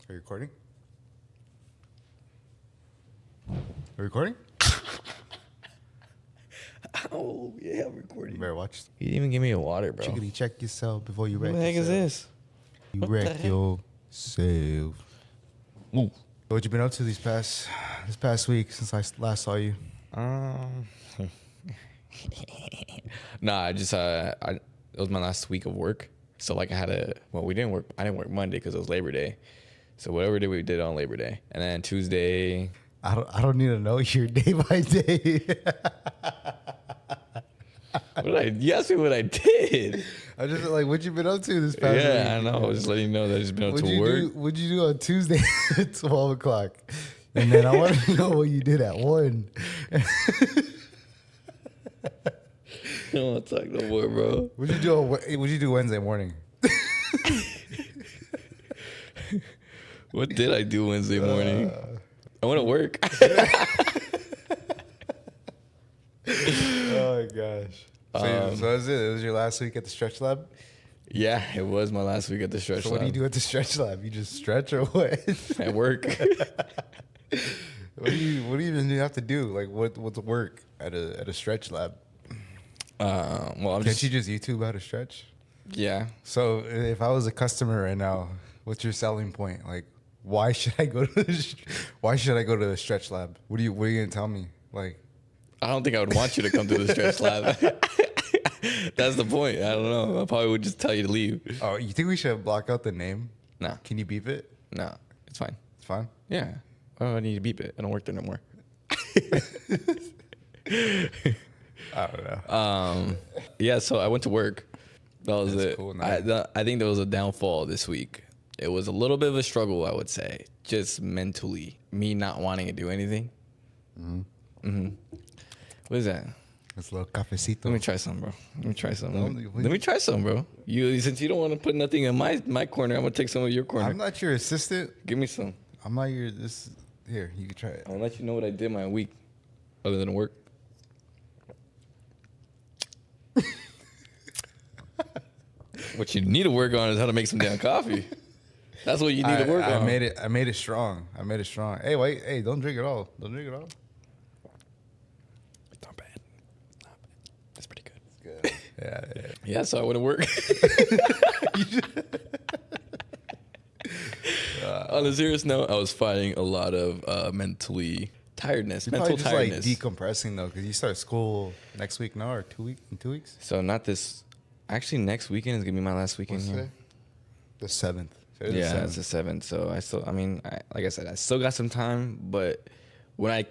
Are you recording? Are you recording? Oh, yeah, I'm recording. You better watch. You didn't even give me a water, bro. Chickadee, check yourself before you wreck What the heck is yourself. this? You What the wreck heck? yourself. Ooh. What you been up to this past week since I last saw you? Nah, it was my last week of work. So like I didn't work Monday because it was Labor Day. So whatever day we did on Labor Day. And then Tuesday. I don't need to know your day by day. You asked me what I did. I just like what you been up to this past week. Yeah, I know. I was just letting you know that I just been up to work. What'd you do on Tuesday at 12 o'clock? And then I want to know what you did at 1. I don't want to talk no more, bro. What'd you do Wednesday morning? What did I do Wednesday morning? I went to work. Oh my gosh. So that was it. It was your last week at the stretch lab? Yeah, it was my last week at the stretch So lab. what do you do at the stretch lab? You just stretch or what? At work. What do you even have to do? Like what's work at a stretch lab? Well, Can't you just YouTube how to stretch? Yeah. So if I was a customer right now, what's your selling point? Like why should I go to the stretch lab? What are you gonna tell me? Like I don't think I would want you to come to the stretch lab. That's the point. I don't know. I probably would just tell you to leave. oh, you think we should block out the name? No. Can you beep it? No. It's fine. It's fine. Yeah. Oh, I need to beep it. I don't work there no more. I don't know. Yeah, so I went to work. That was That's it. cool, I nice. think there was a downfall this week. It was a little bit of a struggle, I would say, just mentally. Me not wanting to do anything. What is that? It's a little cafecito. Let me try some, bro. Let me try some. Don't- Let me try some, bro. Since you don't want to put nothing in my corner, I'm gonna take some of your corner. I'm not your assistant. Give me some. I'm not your this. Here, you can try it. I'll let you know what I did my week, other than work. What you need to work on is how to make some damn coffee. That's what you need to work on. I made it strong. Hey, wait. Hey, don't drink it all. Don't drink it all. It's not bad. Not bad. That's pretty good. It's good. Yeah. Yeah, so I went to work. On a serious note, I was fighting a lot of mentally tiredness, You're mental probably just tiredness. like decompressing though, because you start school next week now or in 2 weeks. So not this. Actually, next weekend is gonna be my last weekend What's here. today? The 7th. Yeah, it's the 7th. So like I said, I still got some time. But when I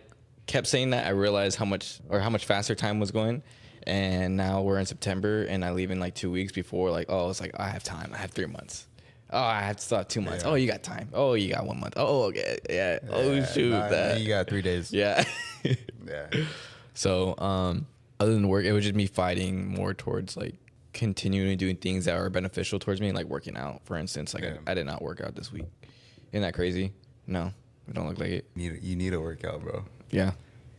kept saying that, I realized how much faster time was going. And now we're in September, and I leave in like 2 weeks before. Like, oh, it's like I have time. I have 3 months. Oh, I have to start 2 months. Yeah. Oh, you got time. Oh, you got 1 month. Oh, okay. Yeah. Oh, shoot. Nah, you got 3 days. Yeah. Yeah. So, other than work, it was just me fighting more towards like continuing doing things that are beneficial towards me, like working out, for instance. Like Yeah. I did not work out this week. Isn't that crazy? No, it don't look like it. You need a workout, bro. Yeah,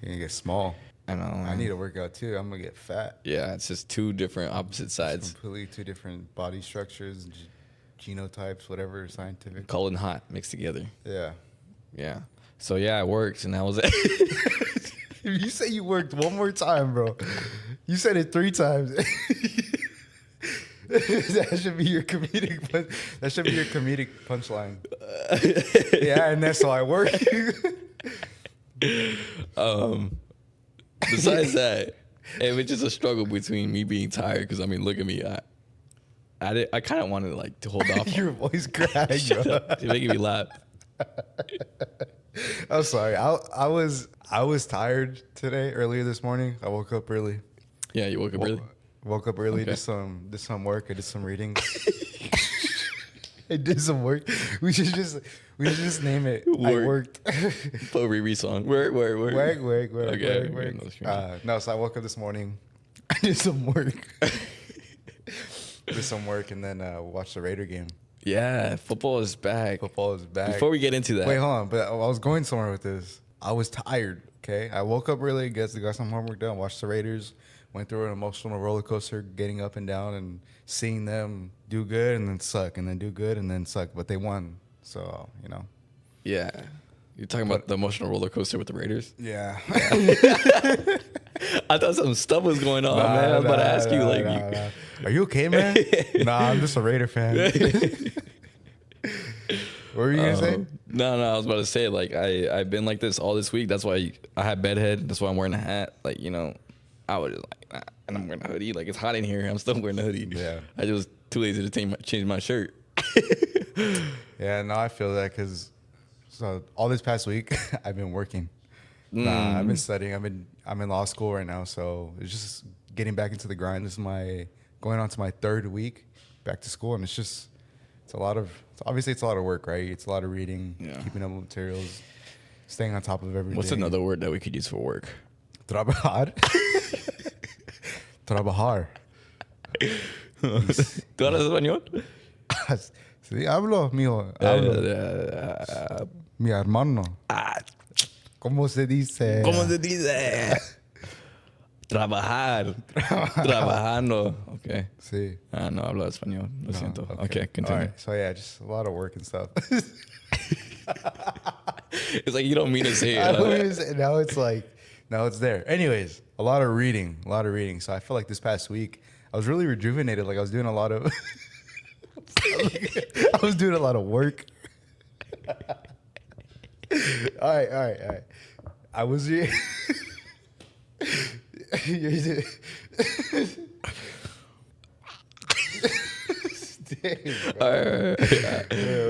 You're gonna get small. I know. I need a workout too. I'm gonna get fat. Yeah, it's just two different opposite sides. Completely two different body structures, genotypes, whatever scientific. Cold and hot mixed together. Yeah. Yeah. So yeah, I worked, and that was it. If you say you worked one more time, bro, you said it 3 times. That should be your comedic. That should be your comedic punchline. Yeah, and that's how I work. Besides that, it was just a struggle between me being tired. Because I mean, look at me. I kind of wanted like to hold off. Your voice cracked, Shut bro. up. You're making me laugh. I'm sorry. I was tired today. Earlier this morning, I woke up early. Yeah, you woke up early. Woke up early. Okay. Did some work. I did some reading. I did some work. We should just name it. I Work. worked. Put a Riri song. Work. Okay, work. No, so I woke up this morning. I did some work. Did some work and then watched the Raider game. Yeah, football is back. Football is back. Before we get into that, Wait, hold on. But I was going somewhere with this. I was tired. Okay, I woke up early, got some homework done, watched the Raiders, went through an emotional roller coaster, getting up and down and seeing them do good and then suck, and then do good and then suck. But they won, So Yeah. You're talking about the emotional roller coaster with the Raiders? Yeah. I thought some stuff was going on, man. I was about to ask you, like, nah. Are you okay, man? Nah, I'm just a Raider fan. What were you gonna say? No, I was about to say, like, I've been like this all this week. That's why I had bedhead. That's why I'm wearing a hat. Like, I was just like, nah. And I'm wearing a hoodie. Like, it's hot in here. I'm still wearing a hoodie. Yeah. I just was too lazy to change my shirt. Yeah, no, I feel that because all this past week I've been working. Nah, I've been studying. I'm in law school right now, so it's just getting back into the grind. This is going on to my 3rd week back to school, and it's a lot of work, right? It's a lot of reading, keeping up with materials, staying on top of everything. What's another word that we could use for work? Trabajar. Trabajar. ¿Tú hablas español? Sí, hablo, mijo. Hablo. Mi hermano. ¿Cómo se dice? ¿Cómo se dice? Trabajar. Trabajando. Okay. Sí. No hablo español. Lo siento. Okay, continue. All right. So, yeah, just a lot of work and stuff. It's like you don't mean to say it. I don't mean to say it. Now it's like, now it's there. Anyways, a lot of reading. So I feel like this past week, I was really rejuvenated. Like I was doing a lot of... I was doing a lot of work. All right. I was here.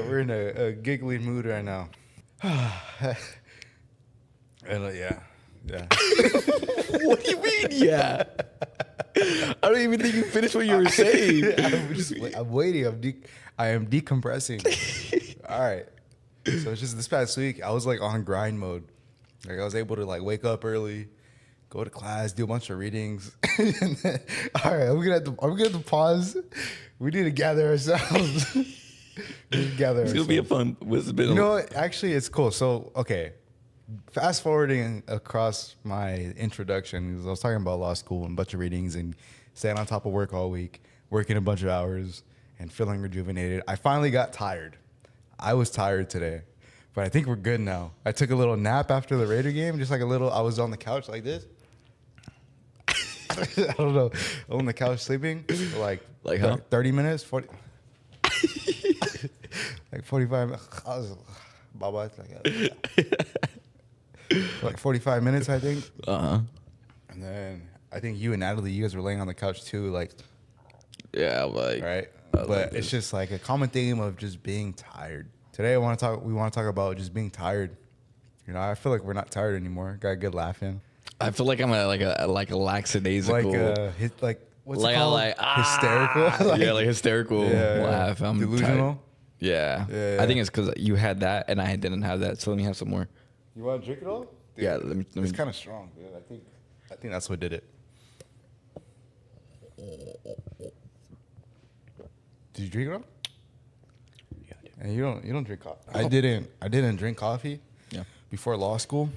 We're in a giggly mood right now. And yeah. What do you mean, yeah? I don't even think you finished what you were saying. I'm waiting. I am decompressing. All right. So it's just this past week, I was like on grind mode. Like I was able to like wake up early, go to class, do a bunch of readings. And then, all right, I'm gonna have to pause. We need to gather ourselves. It's gonna be a fun. You know what? Actually, it's cool. So okay, fast forwarding across my introduction, 'cause I was talking about law school and a bunch of readings and staying on top of work all week, working a bunch of hours and feeling rejuvenated. I finally got tired. I was tired today, but I think we're good now. I took a little nap after the Raider game, just like a little. I was on the couch like this. I don't know, on the couch sleeping for like how? 30 minutes, 40, like 45 minutes. I was, Baba, like 45 minutes, I think. And then I think you and Natalie, you guys were laying on the couch too, like. Yeah, like. Right. But it's just like a common theme of just being tired. Today we want to talk about just being tired. I feel like we're not tired anymore. Got a good laugh in. I feel like I'm like a lackadaisical. What's it called? Hysterical. Yeah, like hysterical laugh. I'm delusional. Tired. Yeah. I think it's because you had that and I didn't have that. So let me have some more. You want to drink it all? Dude, yeah, let me. It's kind of strong, dude. I think that's what did it. Did you drink it all? Yeah, I did. And you don't drink coffee. I didn't drink coffee. Yeah. Before law school,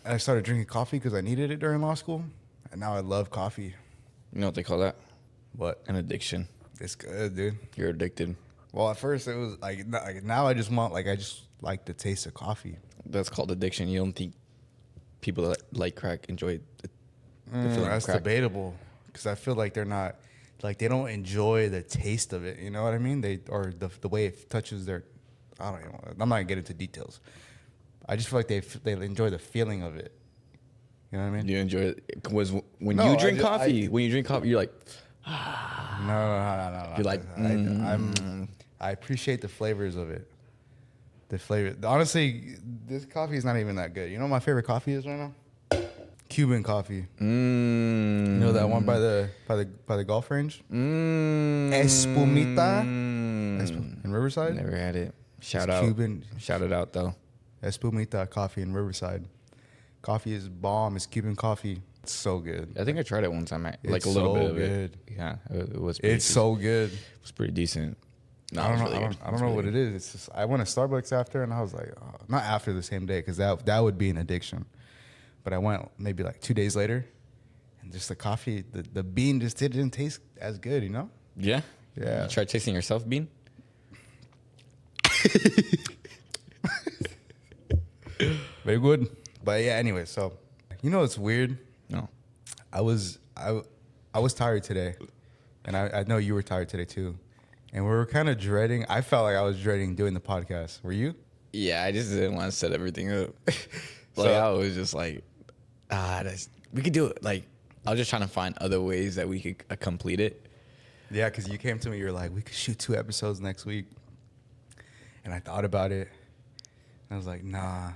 and I started drinking coffee because I needed it during law school, and now I love coffee. You know what they call that? What? An addiction. It's good, dude. You're addicted. Well, at first it was like now I just like the taste of coffee. That's called addiction. You don't think people that like crack enjoy the feeling of That's crack? debatable because I feel like they're not. Like they don't enjoy the taste of it, you know what I mean? Or the way it touches their, I don't know. I'm not gonna get into details. I just feel like they enjoy the feeling of it. You know what I mean? You enjoy it when No, you drink coffee. When you drink coffee, you're like, No. You're like, I appreciate the flavors of it. The flavor. Honestly, this coffee is not even that good. You know what my favorite coffee is right now? Cuban coffee. You know that one by the golf range? Espumita in Riverside. Never had it. Shout it out though. Espumita coffee in Riverside. Coffee is bomb. It's Cuban coffee. It's so good. I think I tried it one time. Like It's a little so bit of good. it. Yeah, it was. It's so good. It was pretty decent. No, I don't know. really good. I don't know what it is. It's just I went to Starbucks after, and I was like, oh, not after the same day, because that would be an addiction. But I went maybe like 2 days later, and just the coffee, the bean just didn't taste as good, you know? Yeah. Yeah. You tried tasting yourself bean? Very good. But yeah, anyway, so you know it's weird. No. I was tired today, and I know you were tired today too, and we were kind of dreading. I felt like I was dreading doing the podcast. Were you? Yeah, I just didn't want to set everything up. So- I was just like, we could do it. Like, I was just trying to find other ways that we could complete it. Yeah, because you came to me, you were like, we could shoot 2 episodes next week, and I thought about it, and I was like, nah.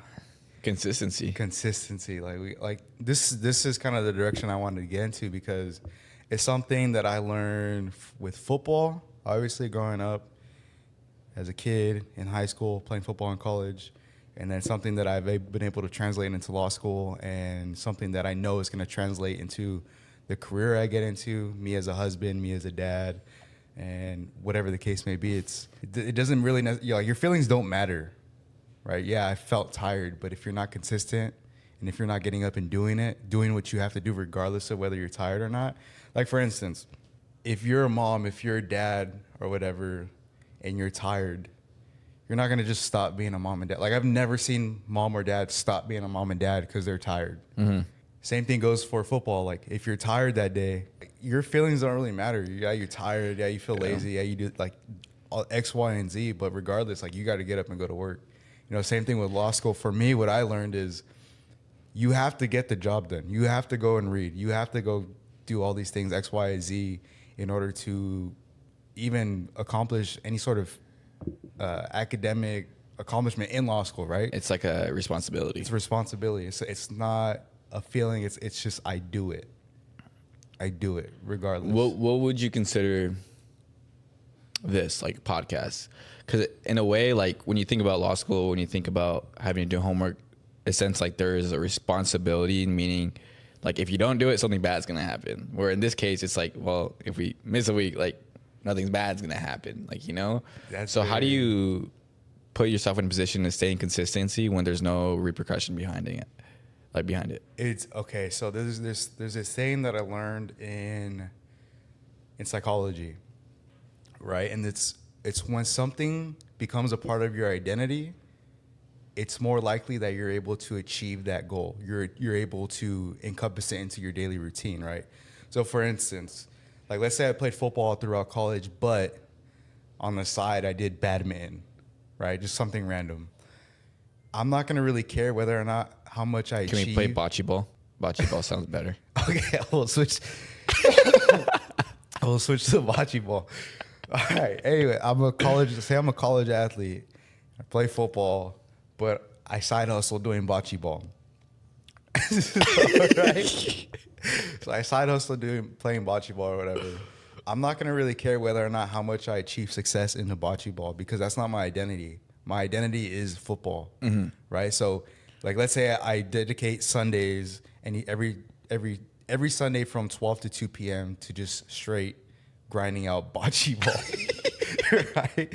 Consistency. Like this is kind of the direction I wanted to get into because it's something that I learned with football, obviously growing up as a kid in high school, playing football in college, and then something that I've been able to translate into law school, and something that I know is going to translate into the career I get into, me as a husband, me as a dad, and whatever the case may be. It doesn't really, your feelings don't matter. Right? Yeah, I felt tired, but if you're not consistent and if you're not getting up and doing what you have to do regardless of whether you're tired or not. Like, for instance, if you're a mom, if you're a dad or whatever, and you're tired, you're not going to just stop being a mom and dad. Like, I've never seen mom or dad stop being a mom and dad because they're tired. Mm-hmm. Same thing goes for football. Like, if you're tired that day, your feelings don't really matter. Yeah, you're tired. Yeah, you feel lazy. Yeah, you do, like, all X, Y, and Z. But regardless, like, you got to get up and go to work. You know, same thing with law school. For me, what I learned is you have to get the job done. You have to go and read. You have to go do all these things, X, Y, and Z, in order to even accomplish any sort of academic accomplishment in law school, right? It's like a responsibility. It's a responsibility. It's not a feeling. It's just I do it. I do it regardless. What would you consider this, like, podcast? Because in a way, like, when you think about law school, when you think about having to do homework, in a sense, like, there is a responsibility, meaning, like, if you don't do it, something bad's going to happen. Where in this case, it's like, well, if we miss a week, like, nothing bad's going to happen. Like, you know? So how do you put yourself in a position to stay in consistency when there's no repercussion behind it? Like, behind it? It's okay. So there's this saying that I learned in psychology, right? And it's when something becomes a part of your identity, it's more likely that you're able to achieve that goal. You're able to encompass it into your daily routine, right? So for instance, like, let's say I played football throughout college, but on the side I did badminton, right? Just something random. I'm not gonna really care whether or not how much I achieve. Can we play bocce ball? Bocce ball sounds better. Okay, we'll switch. We'll switch to bocce ball. All right. Anyway, I'm a college athlete. I play football, but I side hustle doing bocce ball. Right? So I side hustle playing bocce ball or whatever. I'm not gonna really care whether or not how much I achieve success in the bocce ball because that's not my identity. My identity is football, right? So, like, let's say I dedicate Sundays and every Sunday from 12 to 2 p.m. to just straight grinding out bocce ball, right?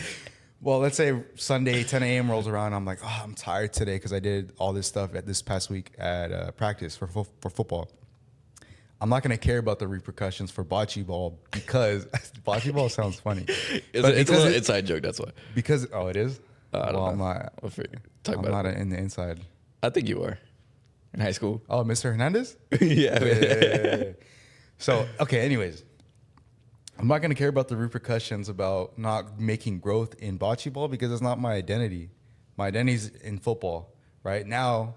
Well, let's say Sunday 10 a.m. rolls around. I'm like, oh, I'm tired today because I did all this stuff at this past week at practice for football. I'm not going to care about the repercussions for bocce ball because bocce ball sounds funny. It's a little inside joke, that's why. Because, oh, it is? I don't know. I'm not. I'm not in the inside. I think you are. In high school. Oh, Mr. Hernandez? Yeah. So, okay, anyways. I'm not going to care about the repercussions about not making growth in bocce ball because it's not my identity. My identity's in football. Right now,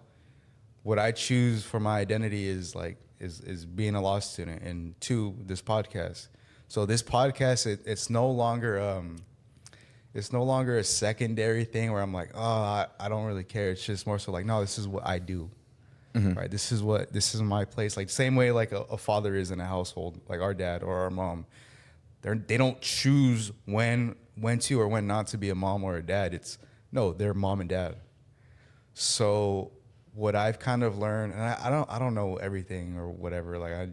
what I choose for my identity is being a law student, and 2, this podcast. So this podcast, it's no longer a secondary thing where I'm like, oh, I don't really care. It's just more so like, no, this is what I do. Right? This is my place. Like, same way like a father is in a household, like our dad or our mom. They don't choose when to or when not to be a mom or a dad. They're mom and dad. So what I've kind of learned, and I don't know everything or whatever. Like,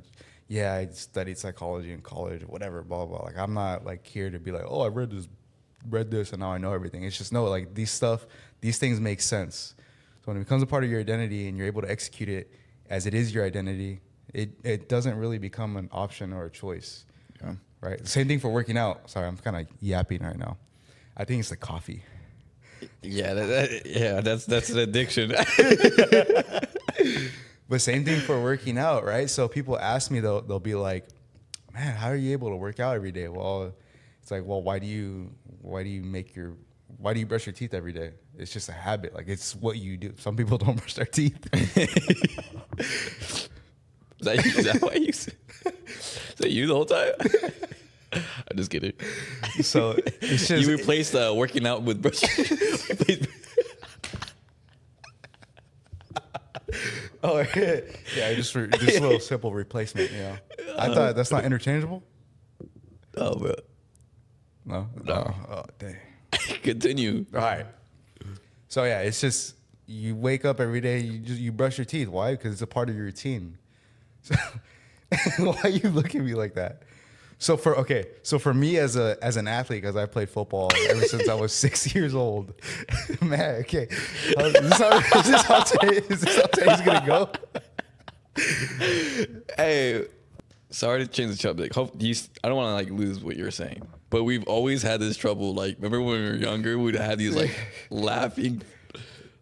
I studied psychology in college, whatever, blah blah. Like, I'm not like here to be like, oh, I read this and now I know everything. It's just, no, like, these things make sense. So when it becomes a part of your identity and you're able to execute it as it is your identity, it doesn't really become an option or a choice. Yeah. Right. Same thing for working out. Sorry, I'm kind of yapping right now. I think it's the coffee. Yeah, that's an addiction. But same thing for working out, right? So people ask me, they'll be like, man, how are you able to work out every day? Well, it's like, well, why do you brush your teeth every day? It's just a habit. Like, it's what you do. Some people don't brush their teeth. Is that why you said? Is that you the whole time? I'm just kidding. So it's just, you replaced working out with brushing. oh yeah, just a little simple replacement. You know, I thought that's not interchangeable. Oh, bro. No. Oh, dang. Continue. All right. So yeah, it's just you wake up every day. You brush your teeth. Why? Because it's a part of your routine. So why you look at me like that? So for me as an athlete, because I played football ever since I was 6 years old, man. Okay, is this how today's gonna go? Hey, sorry to change the subject. I don't want to like lose what you're saying, but we've always had this trouble. Like, remember when we were younger, we'd had these like laughing.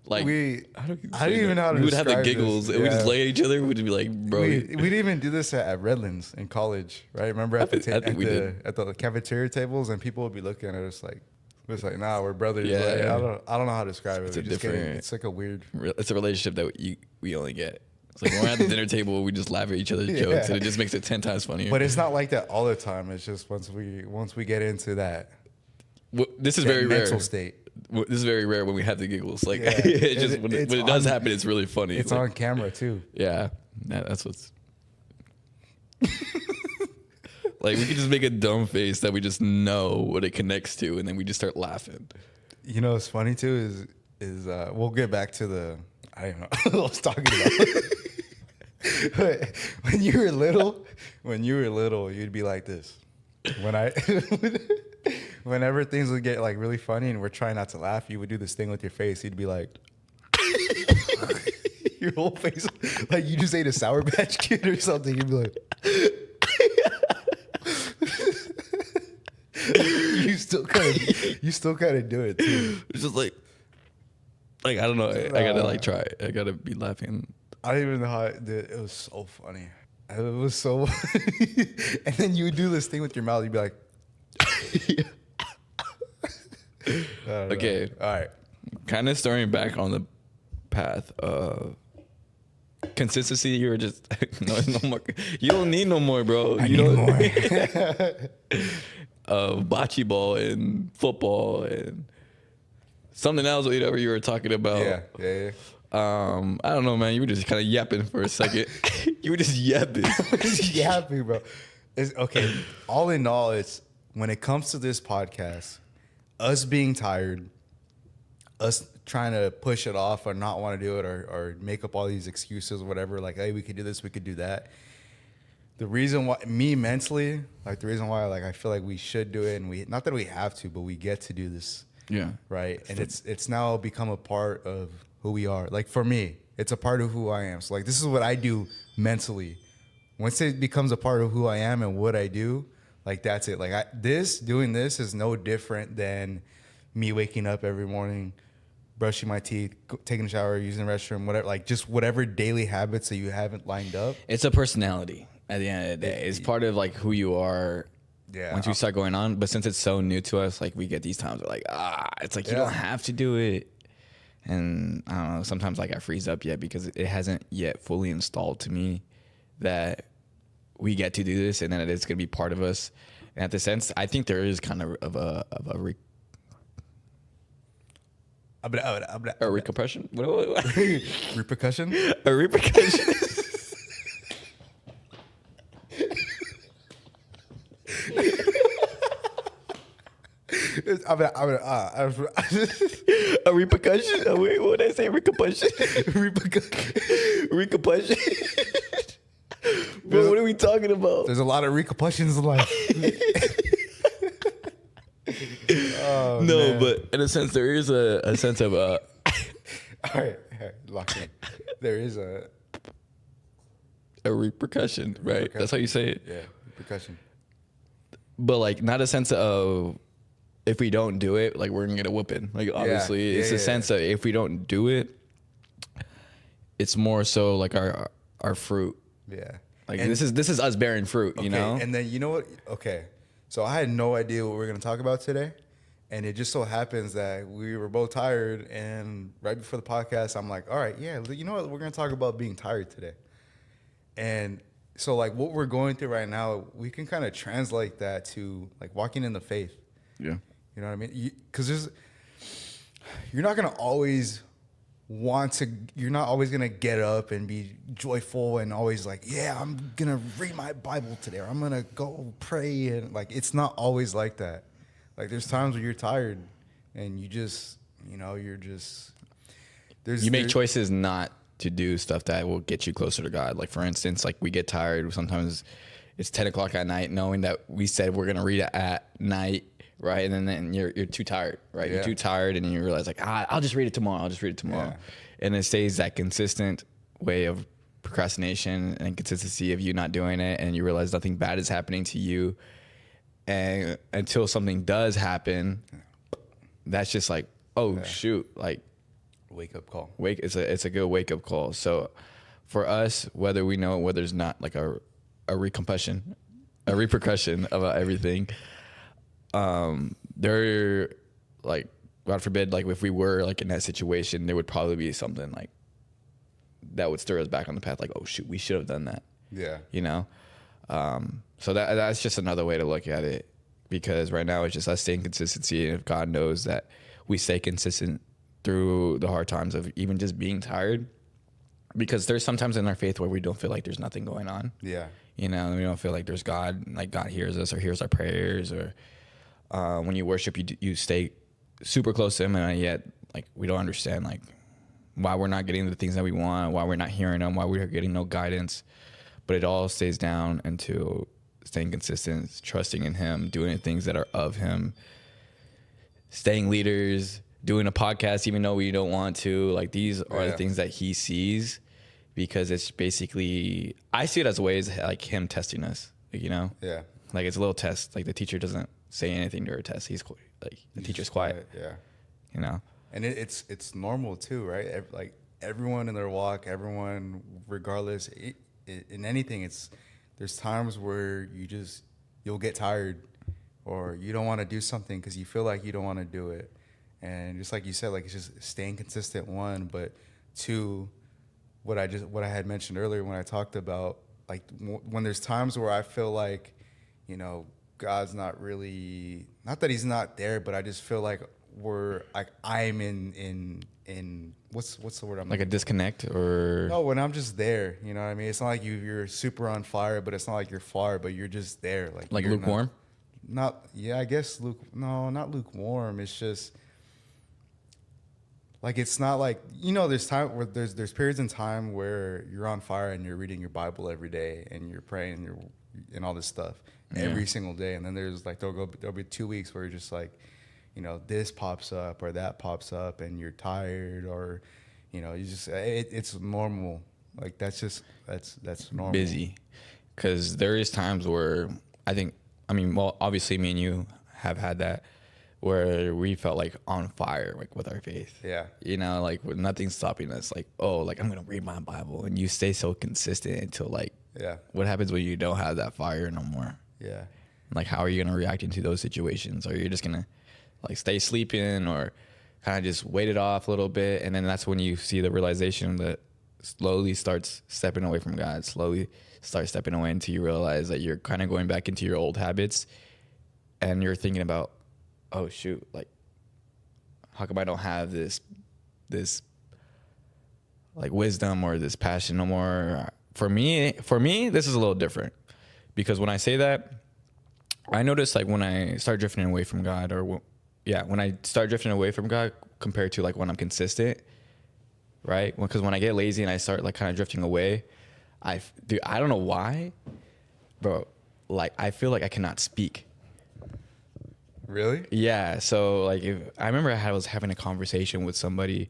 Like I don't even know how to we would have the describe giggles this. and we just lay at each other. We'd be like, bro. We'd even do this at Redlands in college, right? Remember at the cafeteria tables, and people would be looking at us like, it's like, nah, we're brothers. Yeah, like, yeah. I don't know how to describe it. It's like a weird. It's a relationship that we only get. It's like when we're at the dinner table, we just laugh at each other's jokes, and it just makes it 10 times funnier. But it's not like that all the time. It's just once we get into that. This is very rare. Mental state. This is very rare when we have the giggles. Like, Yeah. it's just when it does happen, it's really funny. It's like, on camera too. Yeah, that's what's. Like, we can just make a dumb face that we just know what it connects to, and then we just start laughing. You know what's funny too is we'll get back to the I don't know what I was talking about. But when you were little, you'd be like this. Whenever things would get like really funny and we're trying not to laugh, you would do this thing with your face. You'd be like, your whole face, like you just ate a Sour Patch Kid or something. You'd be like, you still kind of do it too. It's just like I don't know. I gotta like try it. I gotta be laughing. I don't even know how it did. It was so funny. It was so. And then you would do this thing with your mouth. You'd be like. Okay. All right. Kind of starting back on the path of consistency. You were just no more. You don't need no more, bro. I need more. Bocce ball and football and something else. Whatever you were talking about. Yeah. I don't know, man. You were just kind of yapping for a second. You were just yapping. Yapping, bro. It's, okay. All in all, it's when it comes to this podcast, us being tired, us trying to push it off or not want to do it or make up all these excuses or whatever, like, hey, we could do this, we could do that. The reason why, me mentally, like the reason why like I feel like we should do it, and we, not that we have to, but we get to do this. Yeah. Right. And it's now become a part of who we are. Like for me, it's a part of who I am. So like this is what I do mentally. Once it becomes a part of who I am and what I do, like that's it. Like doing this is no different than me waking up every morning, brushing my teeth, taking a shower, using the restroom, whatever. Like just whatever daily habits that you haven't lined up. It's a personality at the end of the day. It's part of like who you are. Yeah. Once you start going on, but since it's so new to us, like we get these times where like it's like you don't have to do it, and I don't know. Sometimes like I freeze up yet because it hasn't yet fully installed to me that we get to do this and that it is going to be part of us. And at the sense, I think there is kind of a recompression. Repercussion. A repercussion. A repercussion. Wait, what did I say? Repercussion. Repercussion. Bro, what are we talking about? There's a lot of repercussions in life. Oh, no, man. But in a sense, there is a sense of all right, lock in. There is a repercussion, right? That's how you say it. Yeah, repercussion. But like, not a sense of if we don't do it, like we're gonna get a whooping. Like obviously, it's a sense that if we don't do it, it's more so like our fruit. Yeah. Like and this is us bearing fruit, okay, you know? And then you know what? Okay. So I had no idea what we were going to talk about today. And it just so happens that we were both tired. And right before the podcast, I'm like, all right, yeah, you know what? We're going to talk about being tired today. And so like what we're going through right now, we can kind of translate that to like walking in the faith. Yeah. You know what I mean? Because you're not going to always you're not always going to get up and be joyful and always like, yeah, I'm going to read my Bible today, or I'm going to go pray. And like, it's not always like that. Like there's times where you're tired and you just, you know, you're just, you make choices not to do stuff that will get you closer to God. Like for instance, like we get tired. Sometimes it's 10 o'clock at night knowing that we said we're going to read it at night. Right. And then you're too tired. Right. Yeah. You're too tired. And you realize like, I'll just read it tomorrow. Yeah. And it stays that consistent way of procrastination and consistency of you not doing it. And you realize nothing bad is happening to you. And until something does happen, that's just like, shoot, like wake up call. It's a good wake up call. So for us, whether we know whether there's not like a repercussion about everything, there, like, God forbid, like if we were like in that situation, there would probably be something like that would stir us back on the path. Like, oh shoot, we should have done that. Yeah. You know? So that's just another way to look at it, because right now it's just us staying consistency. And if God knows that we stay consistent through the hard times of even just being tired, because there's sometimes in our faith where we don't feel like there's nothing going on. Yeah. You know, we don't feel like there's God, like God hears us or hears our prayers, or when you worship, you stay super close to him, and yet like we don't understand like why we're not getting the things that we want, why we're not hearing them, why we're getting no guidance. But it all stays down into staying consistent, trusting in him, doing things that are of him, staying leaders, doing a podcast even though we don't want to. Like these are the things that he sees, because it's basically, I see it as ways like him testing us, like, you know? Yeah. Like it's a little test. Like the teacher doesn't say anything to her test. He's like, the teacher's quiet. Yeah. You know? And it's normal too, right? Like everyone in their walk, everyone, regardless, in anything, there's times where you'll get tired, or you don't want to do something because you feel like you don't want to do it. And just like you said, like it's just staying consistent, one, but two, what I had mentioned earlier when I talked about like when there's times where I feel like, you know, God's not really, not that he's not there, but I just feel like I'm in what's the word I'm like a disconnect, or no, when I'm just there, you know what I mean? It's not like you're super on fire, but it's not like you're far, but you're just there, like lukewarm. I guess not lukewarm. It's just like, it's not like, you know, there's time where there's periods in time where you're on fire and you're reading your Bible every day and you're praying and all this stuff every single day, and then there's like there'll be 2 weeks where you're just like, you know, this pops up or that pops up and you're tired, or, you know, you just it's normal. Like that's normal. Busy, because there is times where well, obviously me and you have had that where we felt like on fire, like with our faith. Yeah. You know, like with nothing stopping us. Like, oh, like I'm gonna read my Bible, and you stay so consistent until like, what happens when you don't have that fire no more? Yeah. Like, how are you gonna react into those situations? Or you're just gonna like stay sleeping, or kind of just wait it off a little bit, and then that's when you see the realization that slowly starts stepping away from God, slowly start stepping away until you realize that you're kind of going back into your old habits, and you're thinking about, oh shoot, like how come I don't have this like wisdom or this passion no more? For me, this is a little different, because when I say that, I notice like when I start drifting away from God, when I start drifting away from God compared to like when I'm consistent, right? Because when I get lazy and I start like kind of drifting away, I don't know why, bro. Like I feel like I cannot speak. Really? Yeah. So like I remember I was having a conversation with somebody,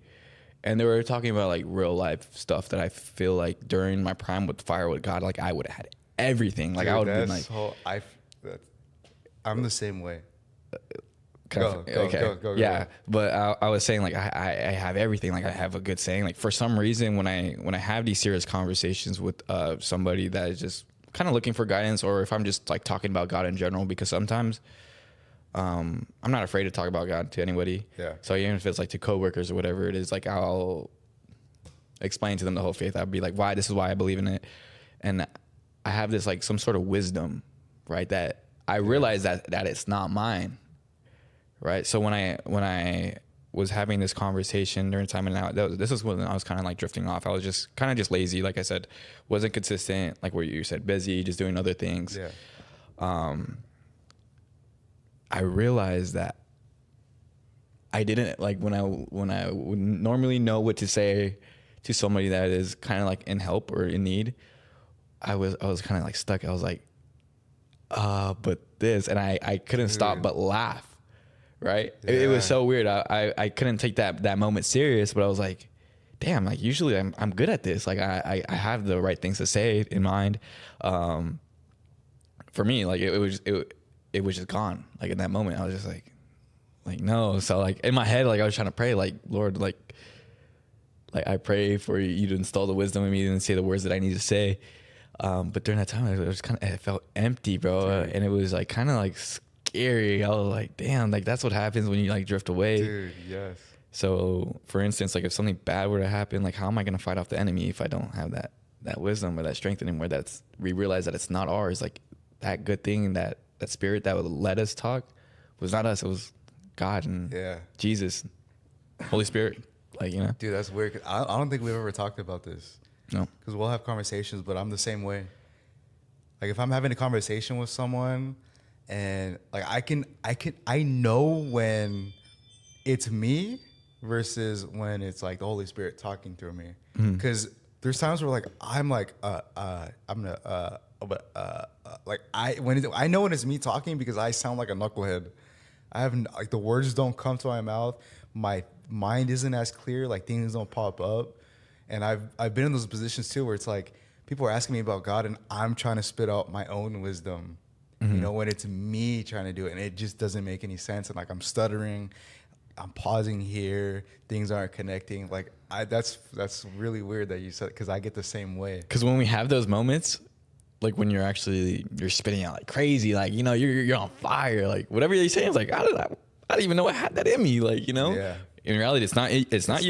and they were talking about like real life stuff that I feel like during my prime with Fire with God, like I would have had everything. Like, dude, I would have been like, I'm the same way. Yeah, but I was saying like I have everything. Like I have a good saying. Like for some reason, when I have these serious conversations with somebody that is just kind of looking for guidance, or if I'm just like talking about God in general, because sometimes I'm not afraid to talk about God to anybody. Yeah. So even if it's like to coworkers or whatever it is, like I'll explain to them the whole faith. I'll be like, why? This is why I believe in it, and I have this like some sort of wisdom, right? That I realize that it's not mine. Right. So when I was having this conversation during time and now, this is when I was kind of like drifting off. I was just kind of just lazy. Like I said, wasn't consistent. Like what you said, busy, just doing other things. Yeah. I realized that I didn't like when I would normally know what to say to somebody that is kind of like in help or in need. I was kind of like stuck. I was like, but this, and I couldn't stop but laugh. Right. Yeah. It was so weird. I couldn't take that moment serious, but I was like, damn, like usually I'm good at this. Like I have the right things to say in mind. For me, like it was just gone. Like in that moment, I was just like, no. So like in my head, like I was trying to pray, like, Lord, like I pray for you to install the wisdom in me and say the words that I need to say. But during that time, it felt empty, bro. Dude. And it was like kind of like scary. I was like, damn, like that's what happens when you like drift away. Dude, yes. So for instance, like if something bad were to happen, like how am I going to fight off the enemy if I don't have that wisdom or that strength anymore? We realize that it's not ours. Like that good thing, that spirit that would let us talk was not us. It was God and Jesus, Holy Spirit. Like, you know, dude, that's weird. 'Cause I don't think we've ever talked about this. No, because we'll have conversations, but I'm the same way. Like if I'm having a conversation with someone and like I know when it's me versus when it's like the Holy Spirit talking through me. Because there's times where like I'm like I'm gonna like I know when it's me talking because I sound like a knucklehead. I haven't like the words don't come to my mouth. My mind isn't as clear. Like things don't pop up. And I've been in those positions too where it's like people are asking me about God and I'm trying to spit out my own wisdom. You know, when it's me trying to do it and it just doesn't make any sense. And like I'm stuttering, I'm pausing here, things aren't connecting. Like that's really weird that you said, because I get the same way. because when we have those moments, like when you're spitting out like crazy, like, you know, you're on fire, like whatever you're saying is like, I don't even know I had that in me, like, you know. Yeah. In reality, it's not you. It's not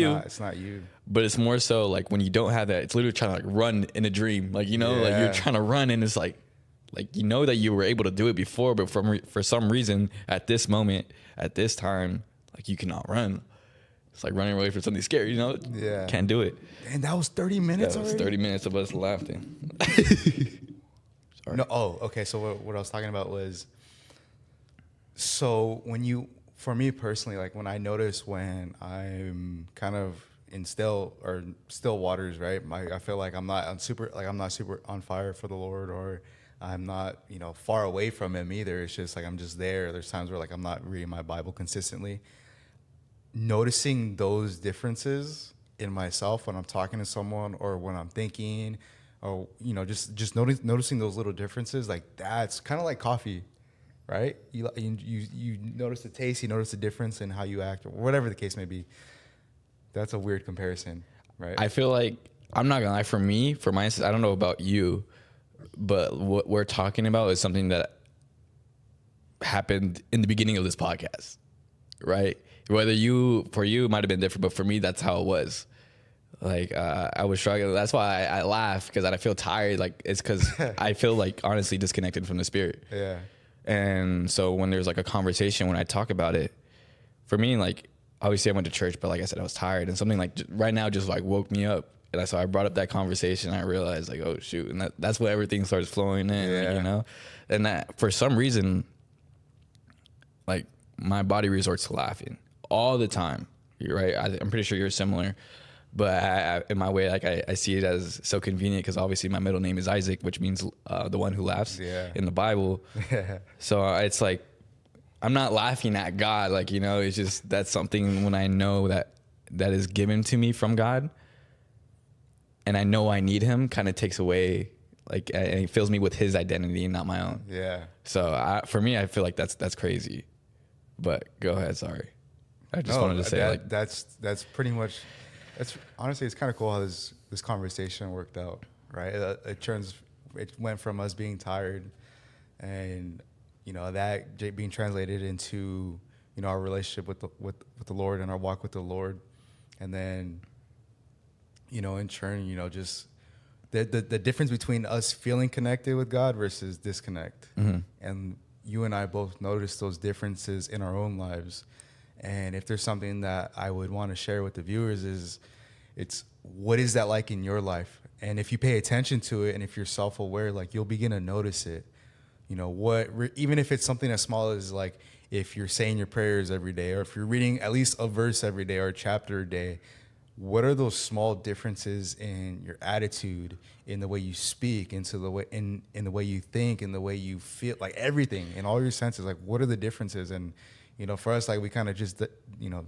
you. But it's more so like when you don't have that, it's literally trying to like run in a dream, like, you know, like you're trying to run and it's like you know that you were able to do it before, but for some reason at this moment, at this time, like you cannot run. It's like running away from something scary, you know? Yeah. Can't do it. And that was 30 minutes That was already? 30 minutes of us laughing. Sorry. No, okay. So what I was talking about was, so for me personally, like when I notice when I'm kind of in still waters, right? I feel like I'm not super on fire for the Lord, or I'm not, you know, far away from Him either. It's just like I'm just there. There's times where like I'm not reading my Bible consistently. Noticing those differences in myself when I'm talking to someone or when I'm thinking, or, you know, just noticing those little differences, like that's kind of like coffee, right? You notice the taste, you notice the difference in how you act, or whatever the case may be. That's a weird comparison, right? I feel like, I'm not gonna lie, for my instance, I don't know about you, but what we're talking about is something that happened in the beginning of this podcast, right? Whether for you it might have been different, but for me, that's how it was. Like, I was struggling. That's why I laugh, because I feel tired. Like, it's because I feel like honestly disconnected from the Spirit. Yeah. And so when there's like a conversation, when I talk about it, for me, like, obviously I went to church, but like I said, I was tired, and something like right now just like woke me up. And so I brought up that conversation. And I realized like, oh shoot, and that's where everything starts flowing in, like, you know. And that for some reason, like my body resorts to laughing all the time. You're right. I'm pretty sure you're similar, but in my way, like I see it as so convenient because obviously my middle name is Isaac, which means the one who laughs in the Bible. So it's like I'm not laughing at God, like, you know. It's just that's something when I know that is given to me from God. And I know I need Him, kind of takes away, like, and He fills me with His identity and not my own. Yeah. So for me, I feel like that's crazy. But go ahead. Sorry. I just No, wanted to say like that's pretty much. That's honestly, it's kind of cool how this conversation worked out, right? It went from us being tired, and being translated into our relationship with the Lord and our walk with the Lord, and then in turn just the difference between us feeling connected with God versus disconnect, and you and I both noticed those differences in our own lives. And if there's something that I would want to share with the viewers it's what is that like in your life? And if you pay attention to it and if you're self-aware, like you'll begin to notice it. Even if it's something as small as like if you're saying your prayers every day, or if you're reading at least a verse every day or a chapter a day, what are those small differences in your attitude, in the way you speak, into the way in the way you think, in the way you feel, like everything in all your senses, like what are the differences? And for us, like we kind of just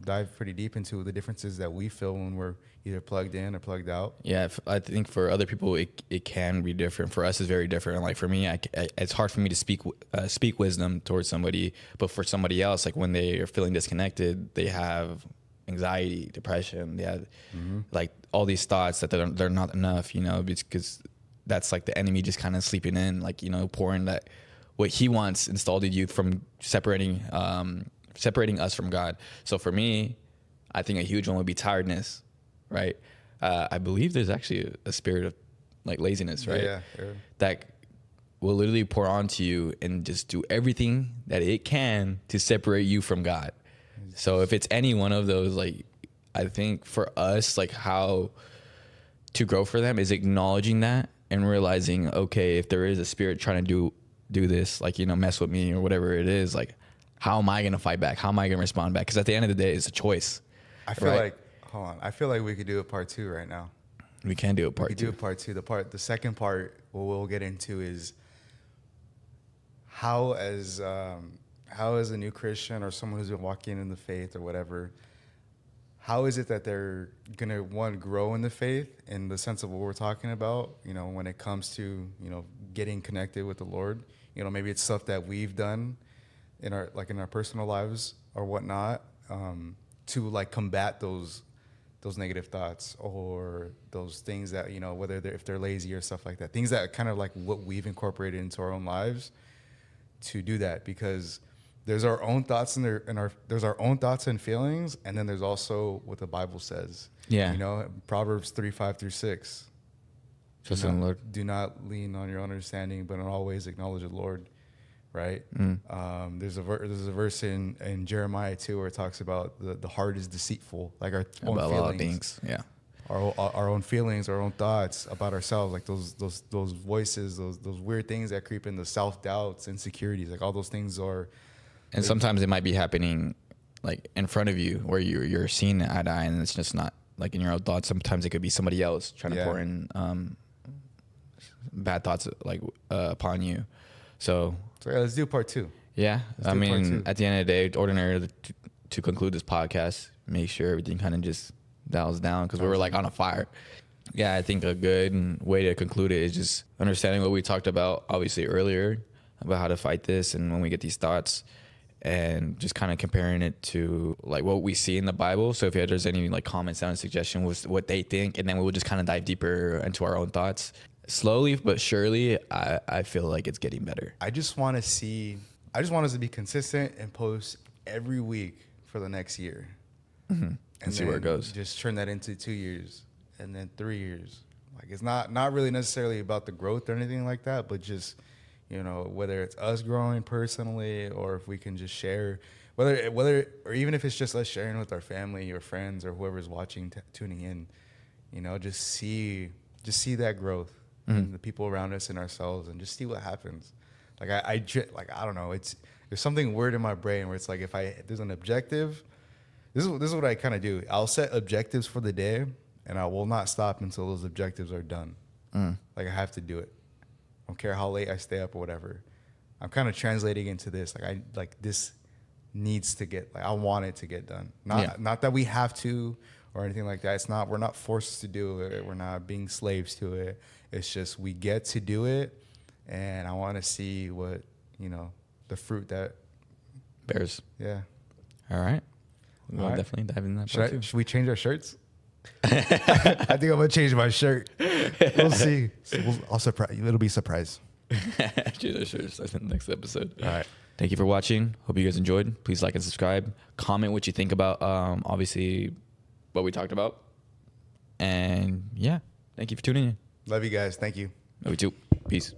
dive pretty deep into the differences that we feel when we're either plugged in or plugged out. Yeah, I think for other people it can be different. For us, it's very different. Like for me, it's hard for me to speak wisdom towards somebody, but for somebody else, like when they are feeling disconnected, they have anxiety, depression, they have like all these thoughts that they're not enough, because that's like the enemy just kind of sleeping in, like pouring that what he wants installed in you from separating us from God. So for me, I think a huge one would be tiredness, right? I believe there's actually a spirit of like laziness, right? Yeah. That will literally pour onto you and just do everything that it can to separate you from God. So if it's any one of those, like, I think for us, like how to grow for them is acknowledging that and realizing, okay, if there is a spirit trying to do this, like, mess with me or whatever it is, like, how am I going to fight back? How am I going to respond back? Because at the end of the day, it's a choice. I feel like, hold on. I feel like we could do a part 2 right now. We can do a part 2. We could do a part 2. The second part, what we'll get into is how as a new Christian or someone who's been walking in the faith or whatever, how is it that they're gonna grow in the faith in the sense of what we're talking about? When it comes to getting connected with the Lord. Maybe it's stuff that we've done in our personal lives or whatnot, to like combat those negative thoughts or those things that whether if they're lazy or stuff like that, things that kind of like what we've incorporated into our own lives to do that, because there's our own thoughts there's our own thoughts and feelings, and then there's also what the Bible says. Yeah. Proverbs 3:5-6. Trust in the Lord. Do not lean on your own understanding, but in all ways acknowledge the Lord. Right. There's a verse in Jeremiah too where it talks about the heart is deceitful, like our own about feelings. a lot of things. Yeah. Our own feelings, our own thoughts about ourselves, like those voices, those weird things that creep in, the self-doubts, insecurities, like all those things are. And sometimes it might be happening like in front of you where you're seeing it eye to eye, and it's just not like in your own thoughts. Sometimes it could be somebody else trying to pour in bad thoughts like upon you. So yeah, let's do part 2. Yeah. I mean, at the end of the day, ordinary to conclude this podcast, make sure everything kind of just dials down, because we were like on a fire. Yeah, I think a good way to conclude it is just understanding what we talked about obviously earlier about how to fight this, and when we get these thoughts, and just kind of comparing it to like what we see in the Bible. So if there's any like comments down, suggestion with what they think, and then we'll just kind of dive deeper into our own thoughts. Slowly but surely, I feel like it's getting better. I just want us to be consistent and post every week for the next year. And see where it goes. Just turn that into 2 years and then 3 years. Like it's not really necessarily about the growth or anything like that, but just, whether it's us growing personally or if we can just share, whether or even if it's just us sharing with our family or friends or whoever's watching, tuning in, just see that growth in the people around us and ourselves, and just see what happens. Like I don't know. There's something weird in my brain where it's like if there's an objective. This is what I kind of do. I'll set objectives for the day, and I will not stop until those objectives are done. Like I have to do it. I don't care how late I stay up or whatever. I'm kind of translating into this. This needs to get. Like I want it to get done. Not that we have to or anything like that. We're not forced to do it. We're not being slaves to it. It's just we get to do it, and I want to see what the fruit that bears. Yeah. All right. We'll All right. definitely dive in that Should, part too. should we change our shirts? I think I'm gonna change my shirt. We'll see. I'll surprise you. It'll be a surprise. Change our shirts. That's in the next episode. All right. Thank you for watching. Hope you guys enjoyed. Please like and subscribe. Comment what you think about obviously what we talked about. And yeah, thank you for tuning in. Love you guys. Thank you. Love you too. Peace.